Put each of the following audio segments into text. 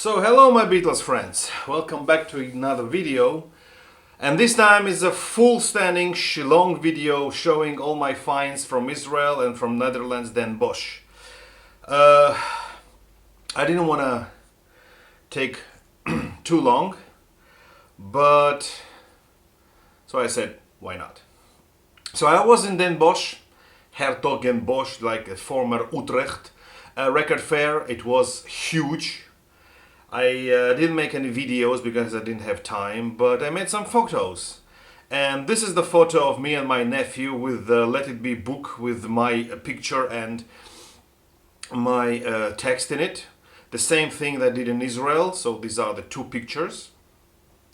So hello my Beatles friends, welcome back to another video, and this time is a full standing long video showing all my finds from Israel and from Netherlands, then Bosh. I didn't want to take too long, but so I said why not. So I was in Den Bosch, Hertog and Bosch, like a former Utrecht record fair. It was huge. I didn't make any videos because I didn't have time, but I made some photos. And this is the photo of me and my nephew with the Let It Be book with my picture and my text in it. The same thing that I did in Israel, so these are the two pictures,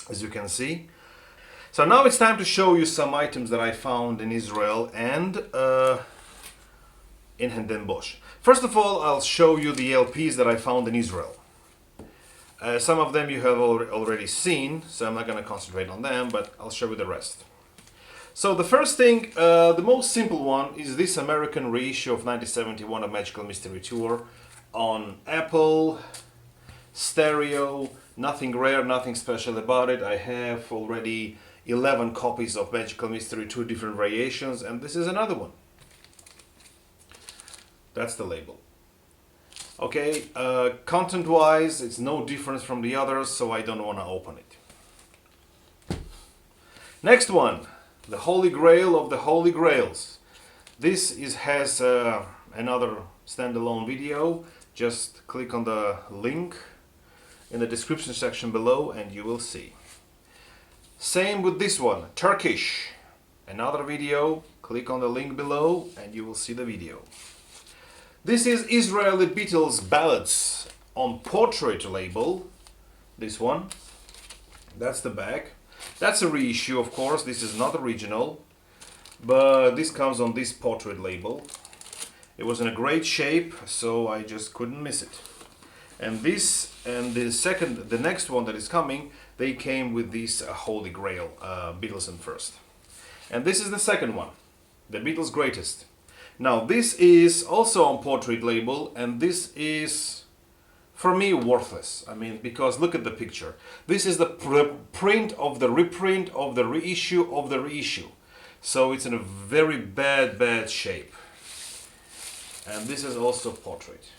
as you can see. So now it's time to show you some items that I found in Israel and in Den Bosch. First of all, I'll show you the LPs that I found in Israel. Some of them you have already seen, so I'm not going to concentrate on them, but I'll show you the rest. So the first thing, the most simple one, is this American reissue of 1971 of Magical Mystery Tour on Apple, stereo, nothing rare, nothing special about it. I have already 11 copies of Magical Mystery, 2 different variations, and this is another one. That's the label. Okay, content-wise, it's no difference from the others, so I don't want to open it. Next one, the Holy Grail of the Holy Grails. This has another standalone video. Just click on the link in the description section below and you will see. Same with this one, Turkish. Another video, click on the link below and you will see the video. This is Israeli Beatles ballads on portrait label. This one. That's the back. That's a reissue, of course. This is not original, but this comes on this portrait label. It was in a great shape, so I just couldn't miss it. And this and the next one that is coming, they came with this Holy Grail, Beatles and First. And this is the second one, the Beatles Greatest. Now this is also on portrait label, and this is for me worthless. I mean, because look at the picture. This is the print of the reprint of the reissue of the reissue. So it's in a very bad shape. And this is also portrait.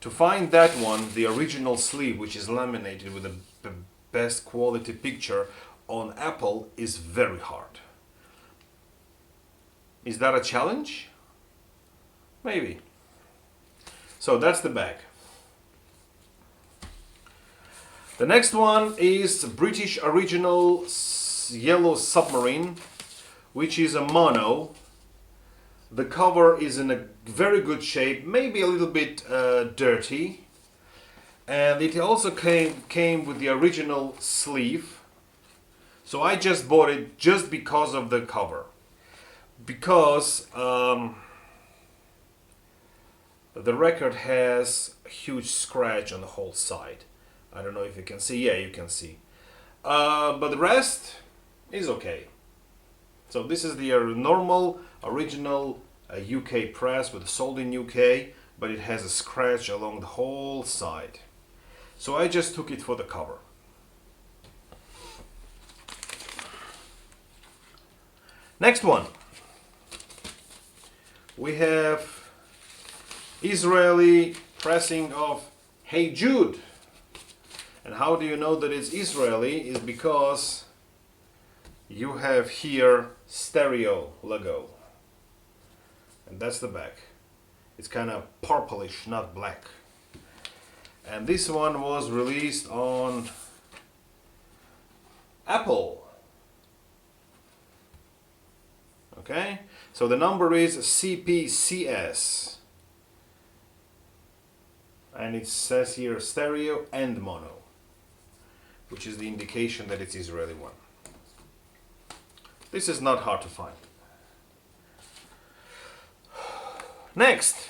To find that one, the original sleeve, which is laminated with the best quality picture on Apple, is very hard. Is that a challenge? Maybe. So that's the bag. The next one is British original Yellow Submarine, which is a mono. The cover is in a very good shape, maybe a little bit dirty. And it also came with the original sleeve. So I just bought it just because of the cover. Because the record has a huge scratch on the whole side. I don't know if you can see. Yeah, you can see. But the rest is okay. So this is the normal, original UK press with sold in UK, but it has a scratch along the whole side. So I just took it for the cover. Next one. We have Israeli pressing of Hey Jude. And how do you know that it's Israeli? Is because you have here stereo logo. And that's the back. It's kind of purplish, not black. And this one was released on Apple. Okay, so the number is CPCS. And it says here stereo and mono, which is the indication that it's Israeli one. This is not hard to find. Next,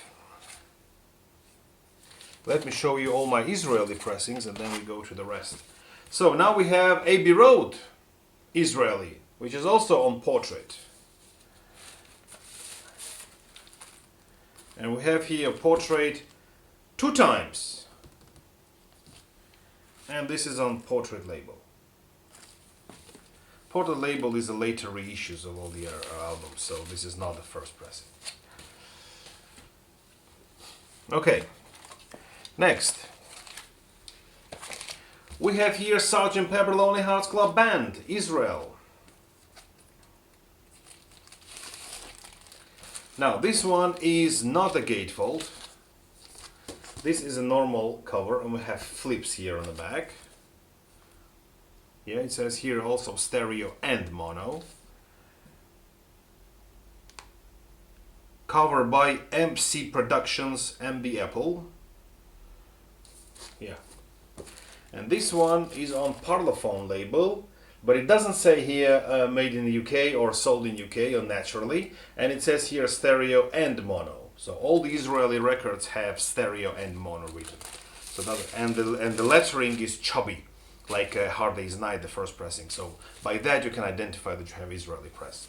let me show you all my Israeli pressings and then we go to the rest. So now we have Abbey Road Israeli, which is also on portrait. And we have here portrait 2 times. and this is on portrait label. Portrait label is the later reissues of all the albums, so this is not the first pressing. Okay, next we have here Sgt. Pepper Lonely Hearts Club Band, Israel. Now this one is not a gatefold. This is a normal cover, and we have flips here on the back. Yeah, it says here also stereo and mono. Cover by MC Productions, MB Apple. Yeah. And this one is on Parlophone label, but it doesn't say here made in the UK or sold in UK or naturally, and it says here stereo and mono. So all the Israeli records have stereo and mono written. So that, and the lettering is chubby, like Hard Day's Night, the first pressing. So by that you can identify that you have Israeli press.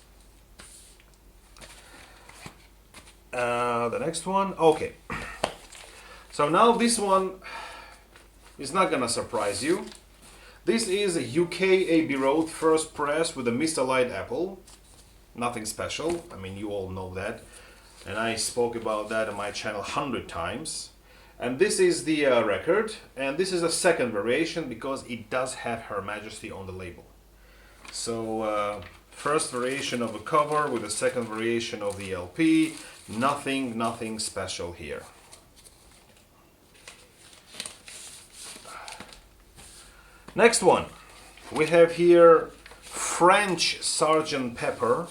The next one, okay. So now this one is not gonna surprise you. This is a UK Abbey Road first press with a Mr. Light Apple. Nothing special, I mean you all know that. And I spoke about that on my channel 100 times. And this is the record, and this is a second variation because it does have Her Majesty on the label. So first variation of a cover with a second variation of the LP. Nothing special here. Next one, we have here French Sgt. Pepper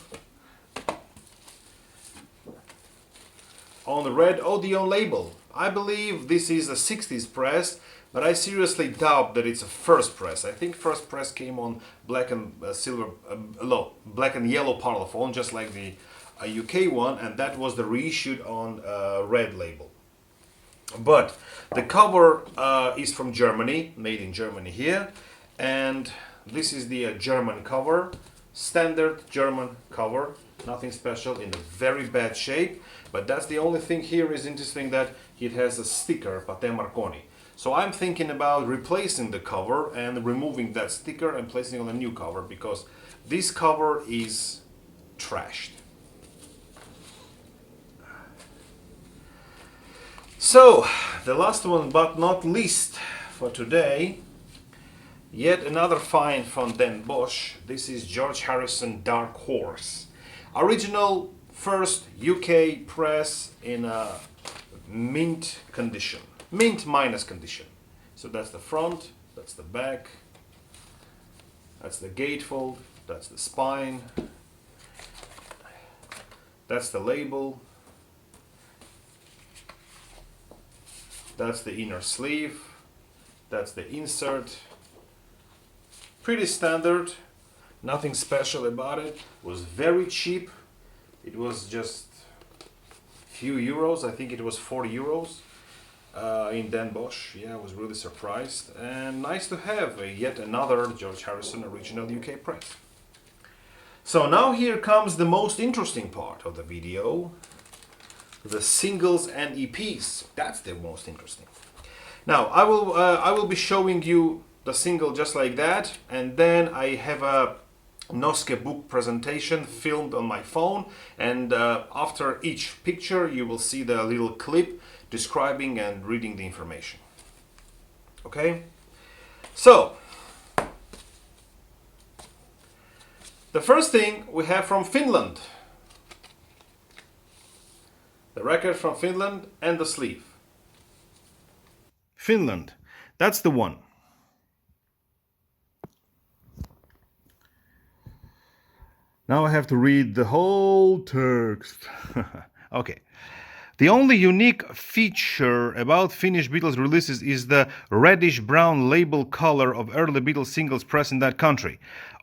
on the red Odeon label. I believe this is a 60s press, but I seriously doubt that it's a first press. I think first press came on black and black and yellow Parlophone, just like the UK one, and that was the reissued on red label. But the cover is from Germany, made in Germany here, and this is the German cover, standard German cover, nothing special, in a very bad shape, but that's the only thing here is interesting, that it has a sticker, Pate Marconi. So I'm thinking about replacing the cover and removing that sticker and placing on a new cover, because this cover is trashed. So, the last one but not least for today, yet another find from Dan Bosh. This is George Harrison Dark Horse. Original first UK press in a mint condition. Mint minus condition. So that's the front, that's the back, that's the gatefold, that's the spine, that's the label, that's the inner sleeve, that's the insert. Pretty standard, nothing special about it. It was very cheap. It was just few euros. I think it was 40 euros in Den Bosch. Yeah, I was really surprised. And nice to have yet another George Harrison original UK press. So now here comes the most interesting part of the video. The singles and EPs. That's the most interesting. Now I will be showing you the single just like that, and then I have a Noske book presentation filmed on my phone, and after each picture you will see the little clip describing and reading the information. Okay, so the first thing we have from Finland. The record from Finland and the sleeve. Finland, that's the one. Now I have to read the whole text. Okay. The only unique feature about Finnish Beatles releases is the reddish-brown label color of early Beatles singles pressed in that country.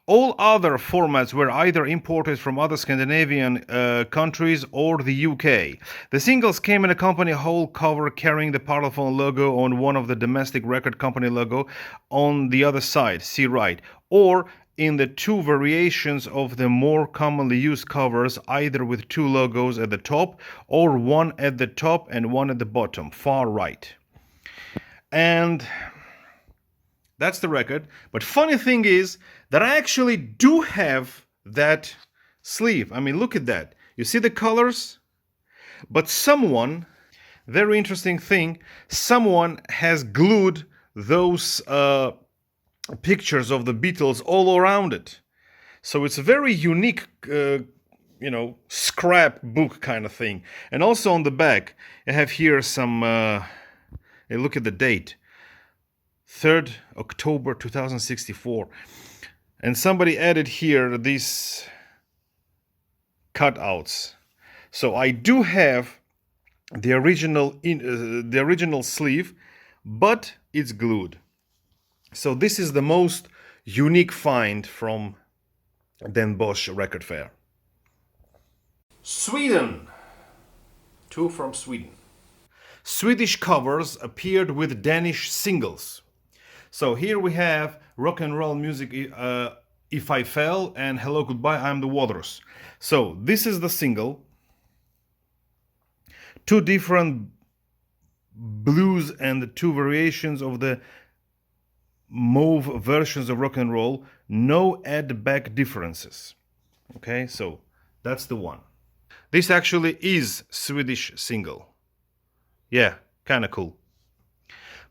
All other formats were either imported from other Scandinavian countries or the UK. The singles came in a company whole cover carrying the Parlophone logo on one of the domestic record company logo on the other side, see right, or in the two variations of the more commonly used covers, either with two logos at the top or one at the top and one at the bottom, far right. And That's the record. But funny thing is that I actually do have that sleeve. I mean, look at that. You see the colors? But someone, very interesting thing, someone has glued those pictures of the Beatles all around it. So it's a very unique, scrapbook kind of thing. And also on the back, I have here some, look at the date, 3rd October 2064. And somebody added here these cutouts. So I do have the original sleeve, but it's glued. So this is the most unique find from Den Bosh Record Fair. Sweden. 2 from Sweden. Swedish covers appeared with Danish singles. So here we have rock and roll music, If I Fell, and Hello Goodbye, I'm the Walrus. So this is the single. 2 different blues and 2 variations of the mauve versions of rock and roll. No add back differences. Okay, so that's the one. This actually is Swedish single. Yeah, kind of cool.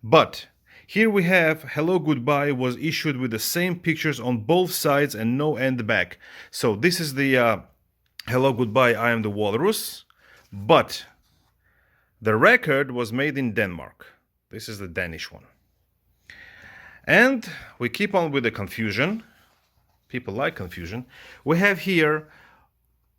But here we have Hello Goodbye was issued with the same pictures on both sides and no end back. So this is the Hello Goodbye, I Am the Walrus. But the record was made in Denmark. This is the Danish one. And we keep on with the confusion. People like confusion. We have here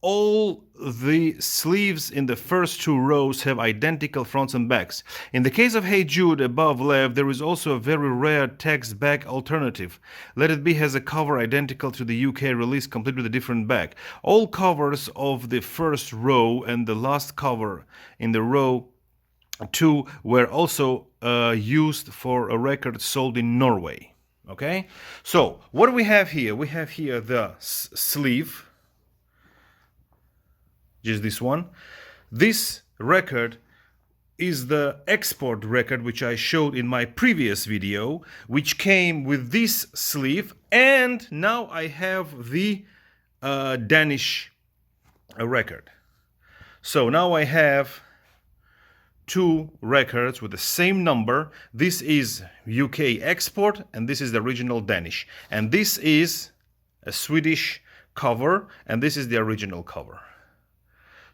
all the sleeves in the first 2 rows have identical fronts and backs. In the case of Hey Jude above left, there is also a very rare text back alternative. Let It Be has a cover identical to the UK release, complete with a different back. All covers of the first row and the last cover in the row 2 were also used for a record sold in Norway. Okay, so what do we have here? We have here the sleeve, just this one. This record is the export record which I showed in my previous video, which came with this sleeve, and now I have the Danish record. So now I have 2 records with the same number. This is UK export and this is the original Danish. And this is a Swedish cover and this is the original cover.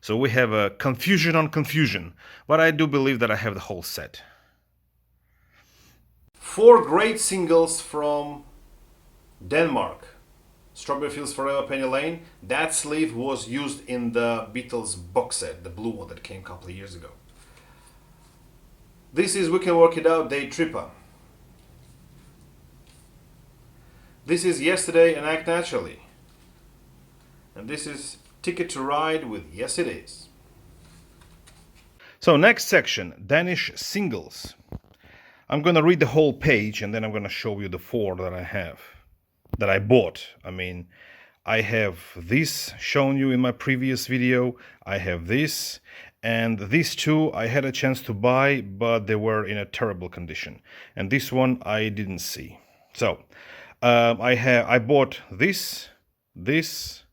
So we have a confusion on confusion, but I do believe that I have the whole set. 4 great singles from Denmark. Strawberry Fields Forever, Penny Lane. That sleeve was used in the Beatles box set, the blue one that came a couple of years ago. This is We Can Work It Out, Day Tripper. This is Yesterday and Act Naturally. And this is Ticket to Ride with Yes It Is. So next section, Danish singles. I'm going to read the whole page and then I'm going to show you the 4 that I have, that I bought. I mean, I have this shown you in my previous video. I have this. And these 2 I had a chance to buy, but they were in a terrible condition. And this one I didn't see. So I bought this, this,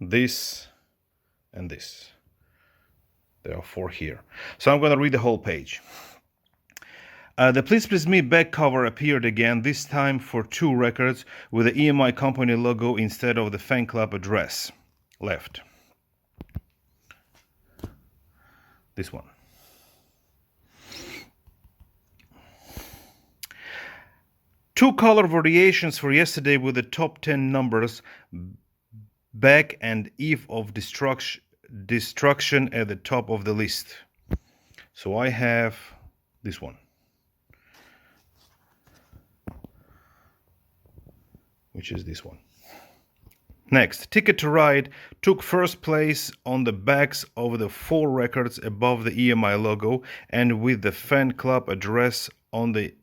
and this. There are 4 here. So I'm going to read the whole page. The Please Please Me back cover appeared again, this time for 2 records with the EMI company logo instead of the fan club address left. This one. Two color variations for Yesterday with the top 10 numbers back and Eve of Destruction at the top of the list. So I have this one, which is this one. Next, Ticket to Ride took first place on the backs of the 4 records above the EMI logo and with the fan club address on the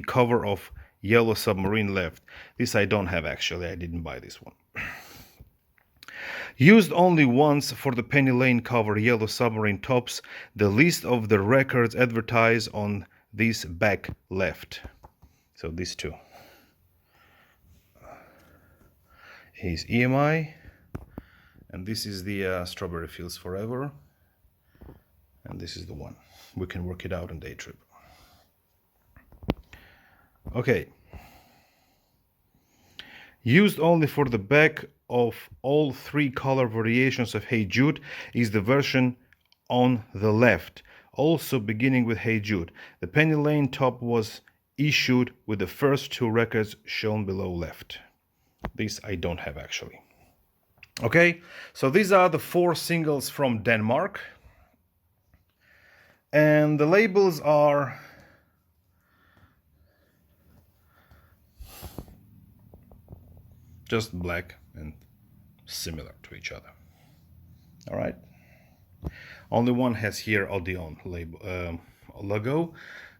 cover of Yellow Submarine left. This I don't have actually, I didn't buy this one. Used only once for the Penny Lane cover Yellow Submarine tops the list of the records advertised on this back left. So these two. Here's EMI, and this is the Strawberry Fields Forever, and this is the one. We can work it out on day trip. Okay. Used only for the back of all three color variations of Hey Jude is the version on the left, also beginning with Hey Jude. The Penny Lane top was issued with the first two records shown below left. This I don't have actually. Okay, so these are the 4 singles from Denmark. And the labels are just black and similar to each other. All right. Only one has here Odeon label, logo.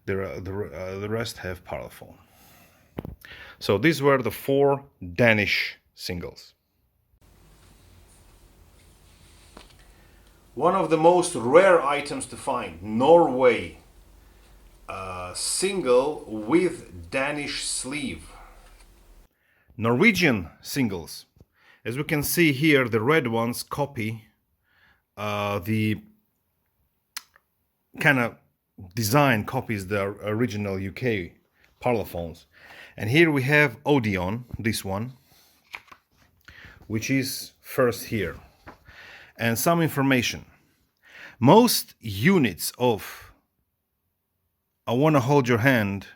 The rest have Parlophone. So these were the 4 Danish singles. One of the most rare items to find, Norway single with Danish sleeve. Norwegian singles. As we can see here, the red ones copy the kind of design copies the original UK Parlophones. And here we have Odeon, this one, which is first here. And some information. Most units of I Wanna Hold Your Hand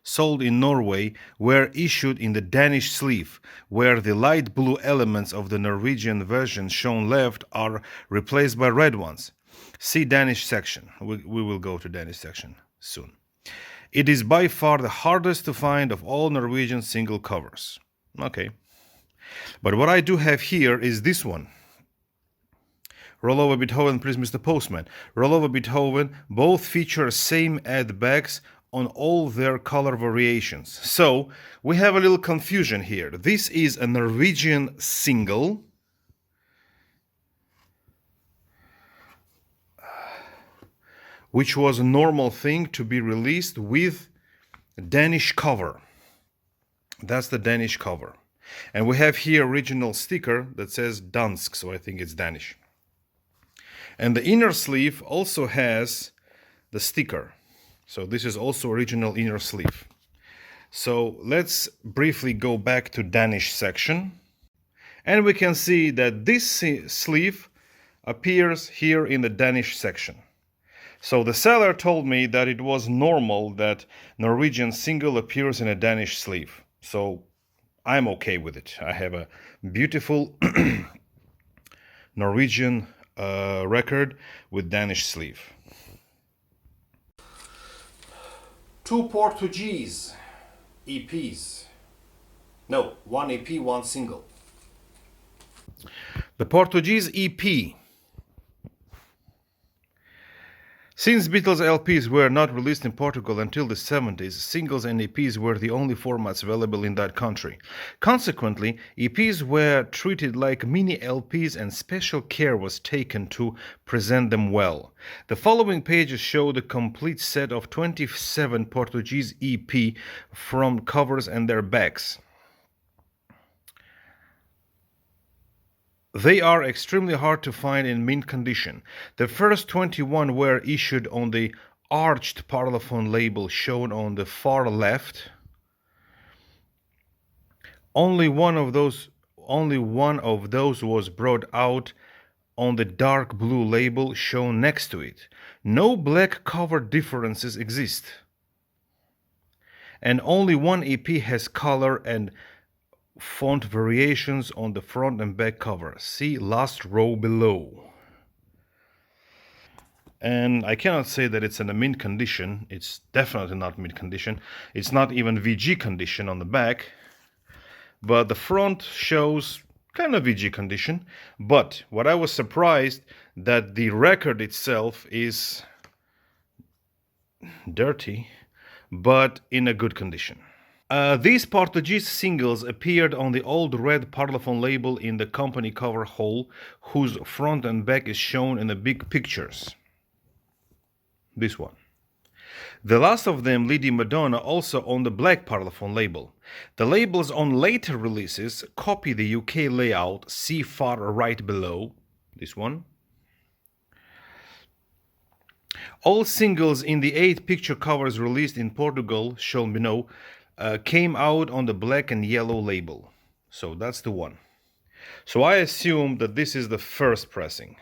sold in Norway were issued in the Danish sleeve, where the light blue elements of the Norwegian version shown left are replaced by red ones. See Danish section. We will go to Danish section soon. It is by far the hardest to find of all Norwegian single covers. Okay. But what I do have here is this one. Rollover Beethoven, Please Mr. Postman. Rollover Beethoven both feature same ad backs on all their color variations. So we have a little confusion here. This is a Norwegian single. Which was a normal thing to be released with Danish cover. That's the Danish cover. And we have here original sticker that says Dansk, so I think it's Danish. And the inner sleeve also has the sticker. So this is also original inner sleeve. So let's briefly go back to Danish section. And we can see that this sleeve appears here in the Danish section. So the seller told me that it was normal that Norwegian single appears in a Danish sleeve. So I'm okay with it. I have a beautiful Norwegian record with Danish sleeve. 2 Portuguese EPs. No, 1 EP, 1 single. The Portuguese EP. Since Beatles LPs were not released in Portugal until the 70s, singles and EPs were the only formats available in that country. Consequently, EPs were treated like mini LPs and special care was taken to present them well. The following pages show the complete set of 27 Portuguese EP from covers and their backs. They are extremely hard to find in mint condition. The first 21 were issued on the arched Parlophone label shown on the far left. Only one of those was brought out on the dark blue label shown next to it. No black cover differences exist. And only one EP has color and font variations on the front and back cover. See last row below. And I cannot say that it's in a mint condition. It's definitely not mint condition. It's not even VG condition on the back. But the front shows kind of VG condition. But what I was surprised that the record itself is dirty, but in a good condition. These Portuguese singles appeared on the old red Parlophone label in the company cover hole, whose front and back is shown in the big pictures. This one. The last of them, Lady Madonna, also on the black parlophone label. The labels on later releases copy the UK layout, see far right below, this one. All singles in the 8 picture covers released in Portugal, shown below, came out on the black and yellow label. So that's the one. So I assume that this is the first pressing.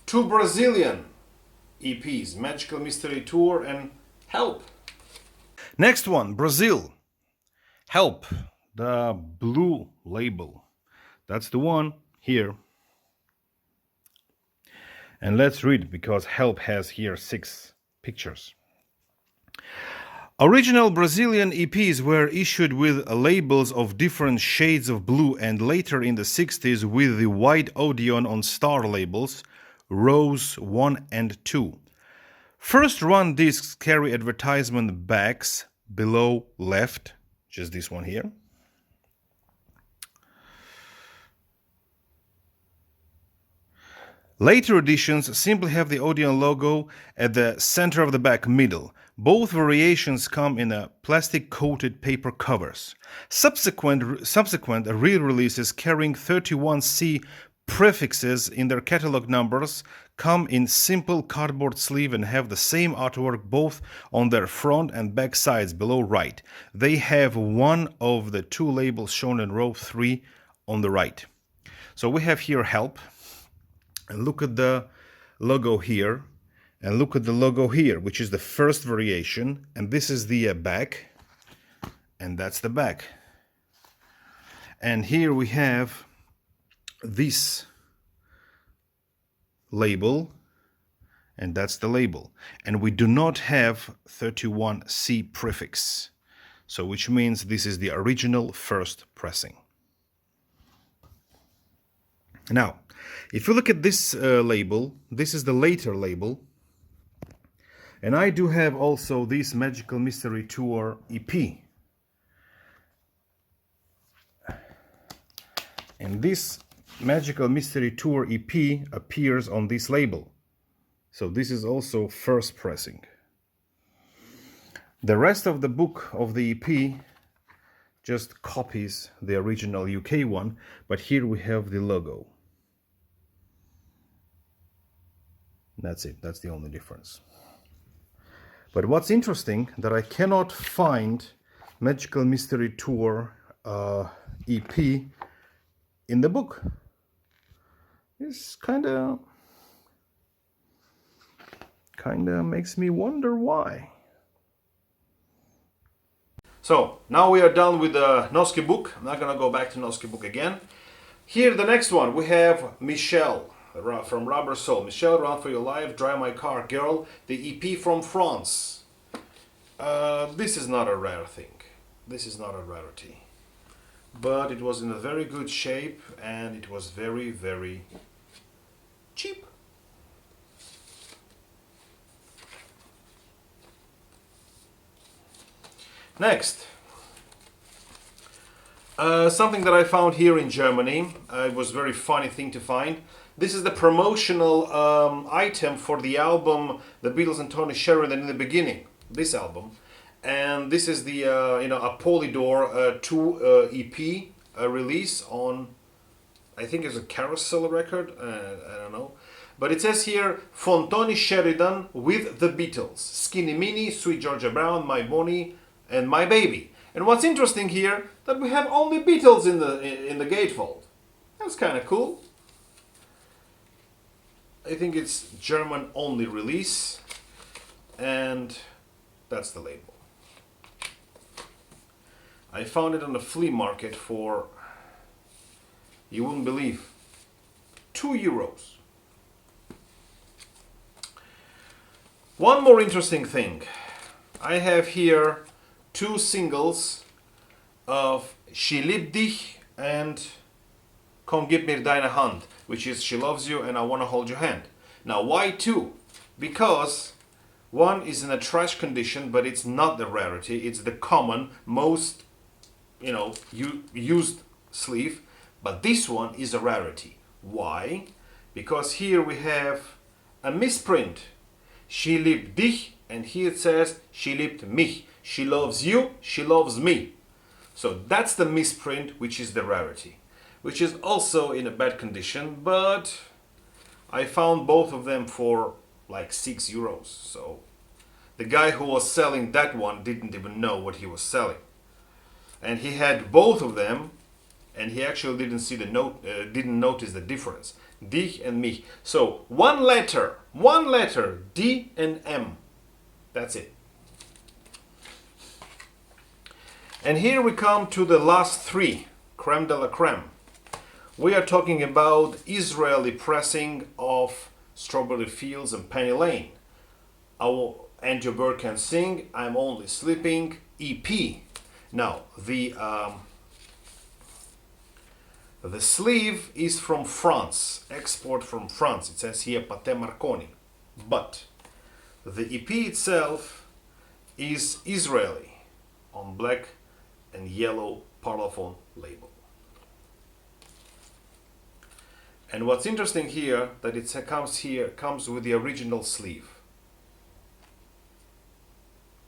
Two Brazilian EPs, Magical Mystery Tour and Help. Next one, Brazil. Help, the blue label. That's the one here. And let's read it because Help has here 6 pictures. Original Brazilian EPs were issued with labels of different shades of blue, and later in the 60s with the white Odeon on star labels, rows 1 and 2. First run discs carry advertisement backs below left, just this one here. Later editions simply have the Odeon logo at the center of the back middle. Both variations come in a plastic-coated paper covers. Subsequent re-releases carrying 31C prefixes in their catalog numbers come in simple cardboard sleeve and have the same artwork both on their front and back sides below right. They have one of the 2 labels shown in row 3 on the right. So we have here Help. And look at the logo here, and look at the logo here, which is the first variation, and this is the back, and that's the back. And here we have this label, and that's the label. And we do not have 31C prefix, so which means this is the original first pressing. Now, if you look at this label, this is the later label. And I do have also this Magical Mystery Tour EP. And this Magical Mystery Tour EP appears on this label. So this is also first pressing. The rest of the book of the EP just copies the original UK one, but here we have the logo. That's it, that's the only difference. But what's interesting, that I cannot find Magical Mystery Tour EP in the book. This kind of makes me wonder why. So, now we are done with the Noske book. I'm not gonna go back to Noske book again. Here, the next one, we have Michelle. From Rubber Soul. Michelle, Run for Your Life, Drive My Car, Girl, the EP from France. This is not a rare thing. This is not a rarity. But it was in a very good shape and it was very, very cheap. Next. Something that I found here in Germany. It was a very funny thing to find. This is the promotional item for the album The Beatles and Tony Sheridan in the beginning. This album, and this is the a Polydor 2 EP release on, I think it's a Carousel record. I don't know, but it says here from Tony Sheridan with the Beatles, Skinny Minnie, Sweet Georgia Brown, My Bonnie, and My Baby. And what's interesting here that we have only Beatles in the gatefold. That's kind of cool. I think it's German only release, and that's the label. I found it on the flea market for, you wouldn't believe, €2. One more interesting thing. I have here 2 singles of She Liebt Dich and Komm gib mir deine Hand, which is She Loves You and I Wanna Hold Your Hand. Now, why 2? Because one is in a trash condition, but it's not the Rarity. It's the common, most, used sleeve. But this one is a Rarity. Why? because here we have a misprint. She liebt dich, and here it says she liebt mich. She loves you, she loves me. So that's the misprint, which is the rarity, which is also in a bad condition, but I found both of them for like €6. So the guy who was selling that one didn't even know what he was selling. And he had both of them, and he actually didn't see the didn't notice the difference. Dich and mich. So one letter, D and M. That's it. And here we come to the last three, creme de la creme. We are talking about Israeli pressing of Strawberry Fields and Penny Lane. And Your Bird Can Sing, I'm Only Sleeping, EP. Now, the sleeve is from France, export from France. It says here Pate Marconi. But the EP itself is Israeli on black and yellow Parlophone label. And what's interesting here that it comes with the original sleeve.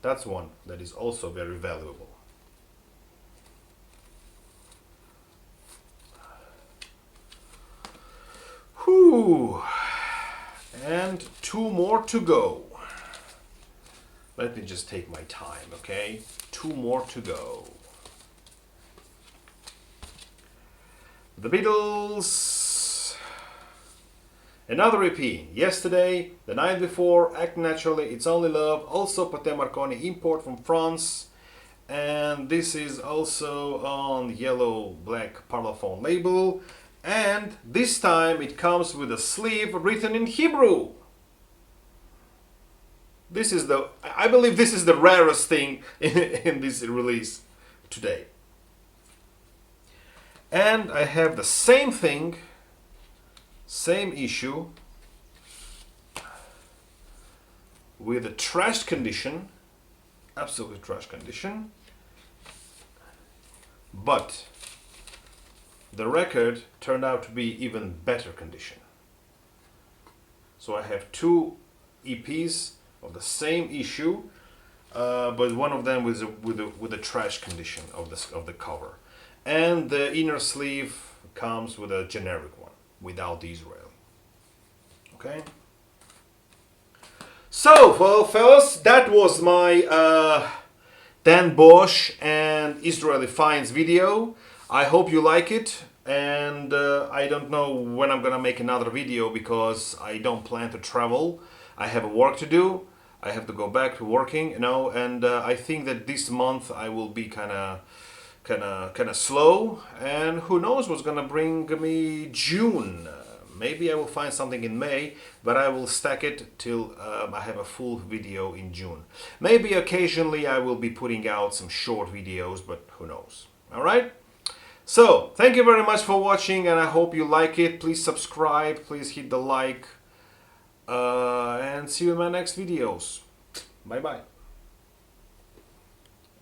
That's one that is also very valuable. Whew. And two more to go. Let me just take my time, okay? Two more to go. The Beatles. Another EP. Yesterday, the night before, Act Naturally, It's Only Love. Also Pate Marconi import from France. And this is also on yellow black Parlophone label. And this time it comes with a sleeve written in Hebrew. I believe this is the rarest thing in this release today. And I have the same thing, same issue, with a trashed condition, absolute trash condition, but the record turned out to be even better condition. So I have two EPs of the same issue, but one of them with a trash condition of the cover, and the inner sleeve comes with a generic one without the Israeli. Okay. So, well, fellas, that was my Dan Bosh and Israeli finds video. I hope you like it, and I don't know when I'm gonna make another video because I don't plan to travel. I have work to do. I have to go back to working, you know, and I think that this month I will be kind of slow, and who knows what's gonna bring me June. Maybe I will find something in May, but I will stack it till I have a full video in June. Maybe occasionally I will be putting out some short videos, but who knows. All right? So, thank you very much for watching, and I hope you like it. Please subscribe, please hit the like, and see you in my next videos. Bye bye.